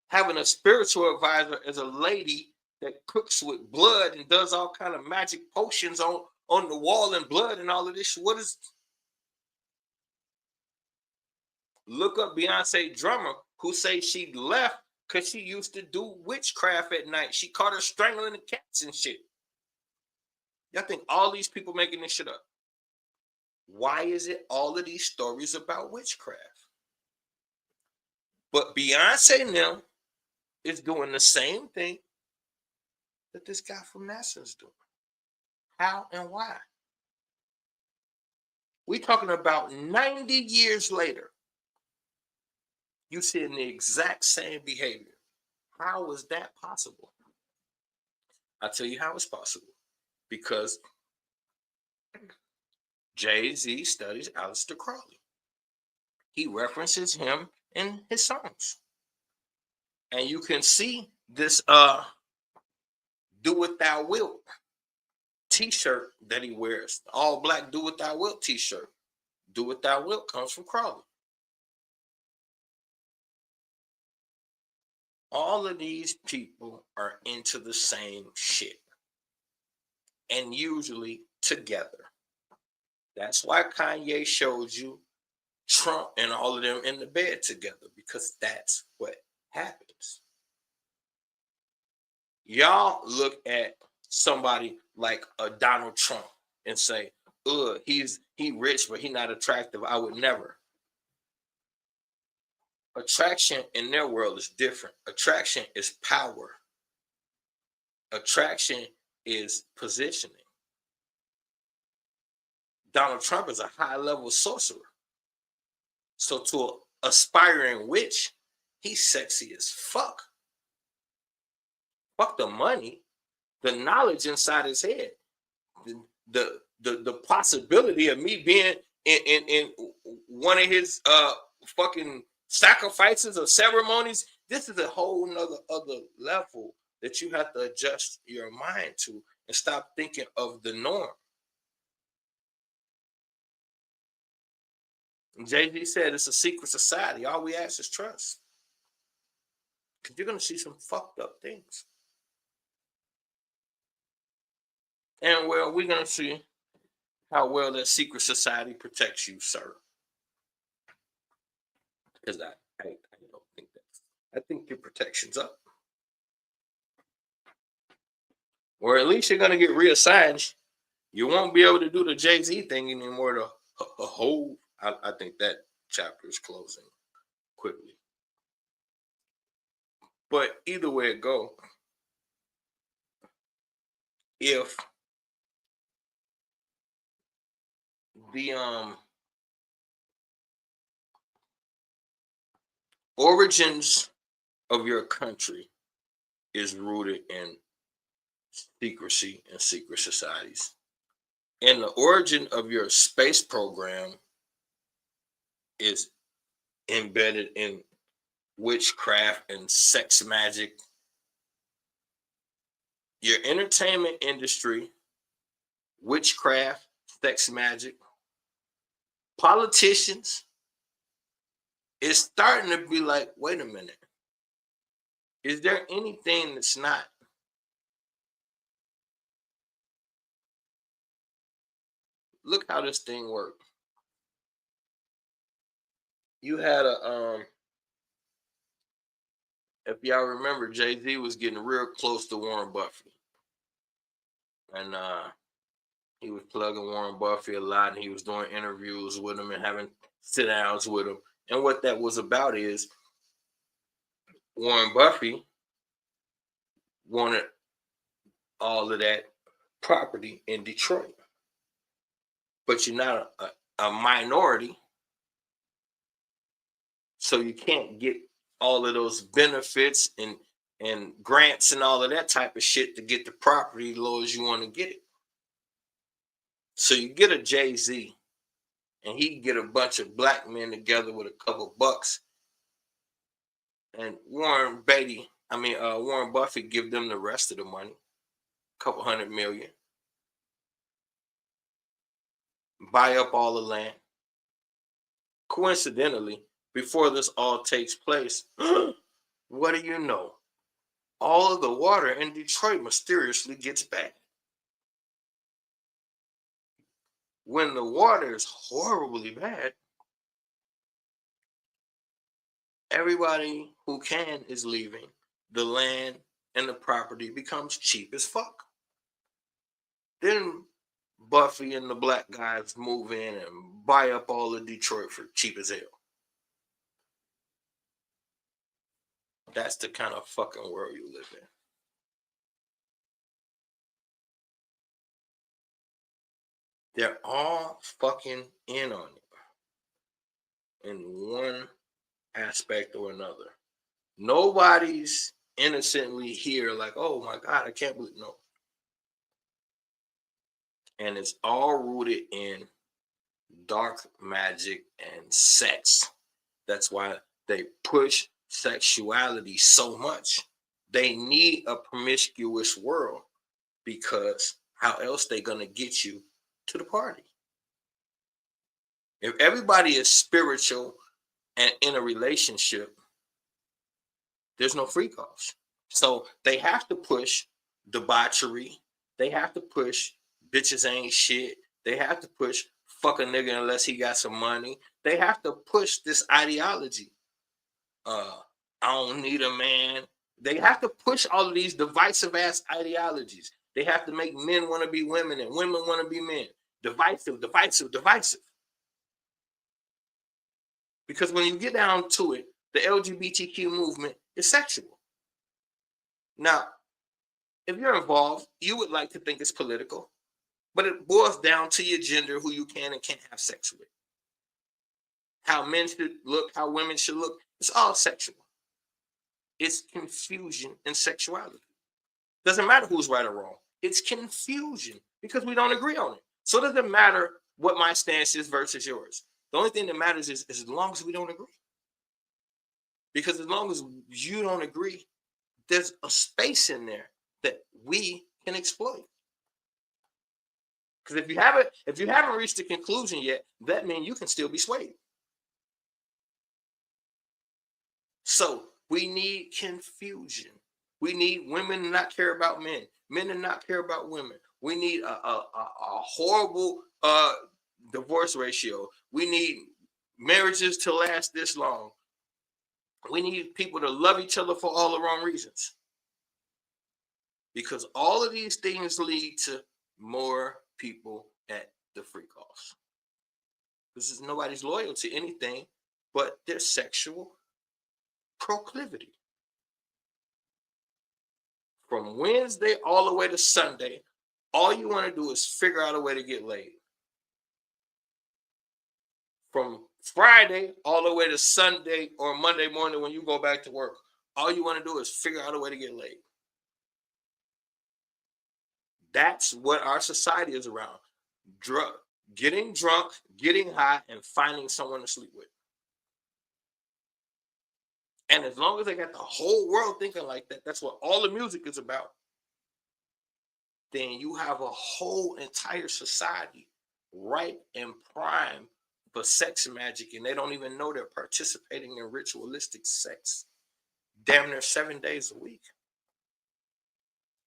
[SPEAKER 1] having a spiritual advisor as a lady that cooks with blood and does all kind of magic potions on the wall and blood and all of this shit? What is... Look up Beyonce drummer who say she left because she used to do witchcraft at night. She caught her strangling the cats and shit. Y'all think all these people making this shit up? Why is it all of these stories about witchcraft? But Beyonce now is doing the same thing that this guy from NASA is doing? How and why? We talking about 90 years later. You seeing the exact same behavior. How is that possible? I'll tell you how it's possible. Because Jay-Z studies Aleister Crowley. He references him in his songs. And you can see this Do What Thou Wilt t-shirt that he wears. All black Do What Thou Wilt t-shirt. Do What Thou Wilt comes from Crowley. All of these people are into the same shit. And usually together. That's why Kanye showed you Trump and all of them in the bed together, because that's what happens. Y'all look at somebody like a Donald Trump and say, he rich, but he not attractive. I would never. Attraction in their world is different. Attraction is power. Attraction is positioning. Donald Trump is a high-level sorcerer. So to an aspiring witch, he's sexy as fuck. Fuck the money, the knowledge inside his head, the possibility of me being in one of his fucking sacrifices or ceremonies. This is a whole nother other level that you have to adjust your mind to and stop thinking of the norm. Jay-Z said it's a secret society. All we ask is trust. Because you're going to see some fucked up things. And well, we're going to see how well that secret society protects you, sir. Because I don't think that. I think your protection's up. Or at least you're going to get reassigned. You won't be able to do the Jay-Z thing anymore. The whole, I think that chapter is closing quickly. But either way it go, if the origins of your country is rooted in secrecy and secret societies, and the origin of your space program is embedded in witchcraft and sex magic, your entertainment industry, witchcraft, sex magic, politicians, is starting to be like, wait a minute, is there anything that's not? Look how this thing worked. You had if y'all remember, Jay-Z was getting real close to Warren Buffett. And he was plugging Warren Buffett a lot, and he was doing interviews with him and having sit-downs with him. And what that was about is Warren Buffett wanted all of that property in Detroit. But you're not a minority, so you can't get all of those benefits and grants and all of that type of shit to get the property low as you want to get it. So you get a Jay-Z, and he get a bunch of black men together with a couple bucks, and Warren Buffett give them the rest of the money, a couple $100 million, buy up all the land. Coincidentally, before this all takes place, what do you know? All of the water in Detroit mysteriously gets bad. When the water is horribly bad, everybody who can is leaving. The land and the property becomes cheap as fuck. Then Buffy and the black guys move in and buy up all of Detroit for cheap as hell. That's the kind of fucking world you live in. They're all fucking in on it in one aspect or another. Nobody's innocently here like, oh my God, I can't believe no. And it's all rooted in dark magic and sex. That's why they push sexuality so much. They need a promiscuous world because how else they gonna get you to the party? If everybody is spiritual and in a relationship, there's no free calls. So they have to push debauchery. They have to push bitches ain't shit. They have to push fuck a nigga unless he got some money. They have to push this ideology. I don't need a man. They have to push all of these divisive ass ideologies. They have to make men want to be women and women want to be men. Divisive, divisive, divisive. Because when you get down to it, the LGBTQ movement is sexual. Now, if you're involved, you would like to think it's political, but it boils down to your gender, who you can and can't have sex with. How men should look, how women should look. It's all sexual. It's confusion and sexuality. Doesn't matter who's right or wrong. It's confusion because we don't agree on it. So it doesn't matter what my stance is versus yours. The only thing that matters is as long as we don't agree. Because as long as you don't agree, there's a space in there that we can exploit. Because if you haven't reached a conclusion yet, that means you can still be swayed. So we need confusion. We need women to not care about men, men to not care about women. We need a horrible divorce ratio. We need marriages to last this long. We need people to love each other for all the wrong reasons. Because all of these things lead to more people at the free calls. This is nobody's loyal to anything but their sexual proclivity. From Wednesday all the way to Sunday, all you want to do is figure out a way to get laid. From Friday all the way to Sunday or Monday morning when you go back to work, all you want to do is figure out a way to get laid. That's what our society is around. Getting drunk, getting high, and finding someone to sleep with. And as long as they got the whole world thinking like that, that's what all the music is about. Then you have a whole entire society ripe and prime for sex magic, and they don't even know they're participating in ritualistic sex damn near 7 days a week.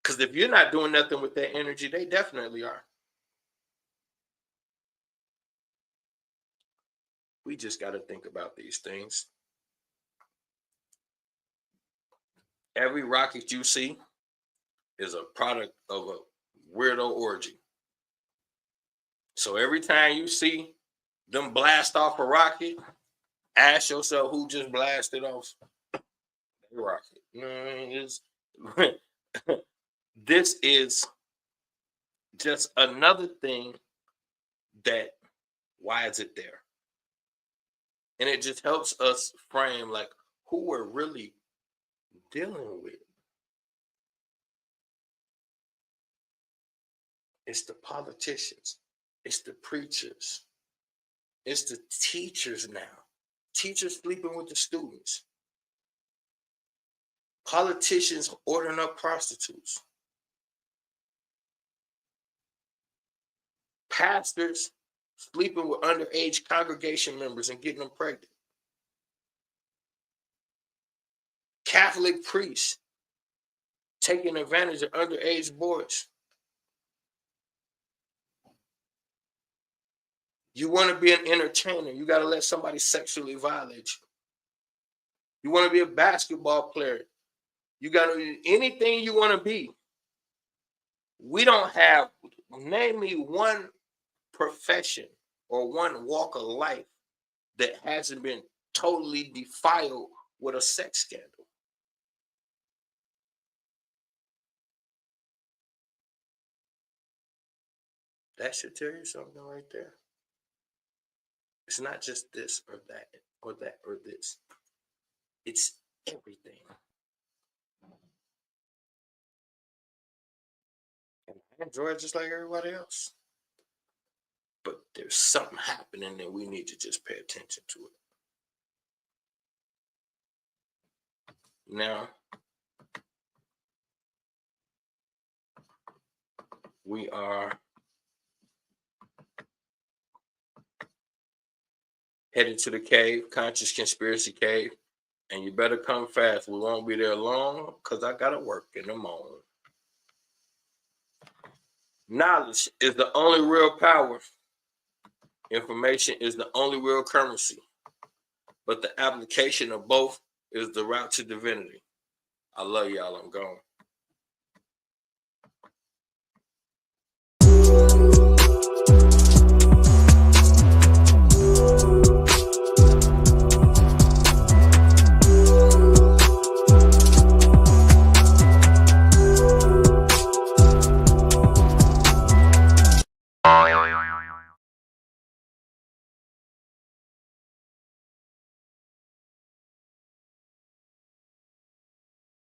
[SPEAKER 1] Because if you're not doing nothing with that energy, they definitely are. We just got to think about these things. Every rocket you see is a product of a weirdo orgy. So every time you see them blast off a rocket, ask yourself who just blasted off the rocket. You know what I mean? This is just another thing that, why is it there? And it just helps us frame like who we're really dealing with. It's the politicians. It's the preachers. It's the teachers now. Teachers sleeping with the students. Politicians ordering up prostitutes. Pastors sleeping with underage congregation members and getting them pregnant. Catholic priests taking advantage of underage boys. You want to be an entertainer, you got to let somebody sexually violate you. You want to be a basketball player, you got to anything you want to be. We don't have, name me one profession or one walk of life that hasn't been totally defiled with a sex scandal. That should tell you something right there. It's not just this or that or that or this. It's everything. And I enjoy it just like everybody else. But there's something happening that we need to just pay attention to it. Now, we are headed to the cave, Conscious Conspiracy Cave, and you better come fast. We won't be there long because I got to work in the morning. Knowledge is the only real power. Information is the only real currency. But the application of both is the route to divinity. I love y'all. I'm gone.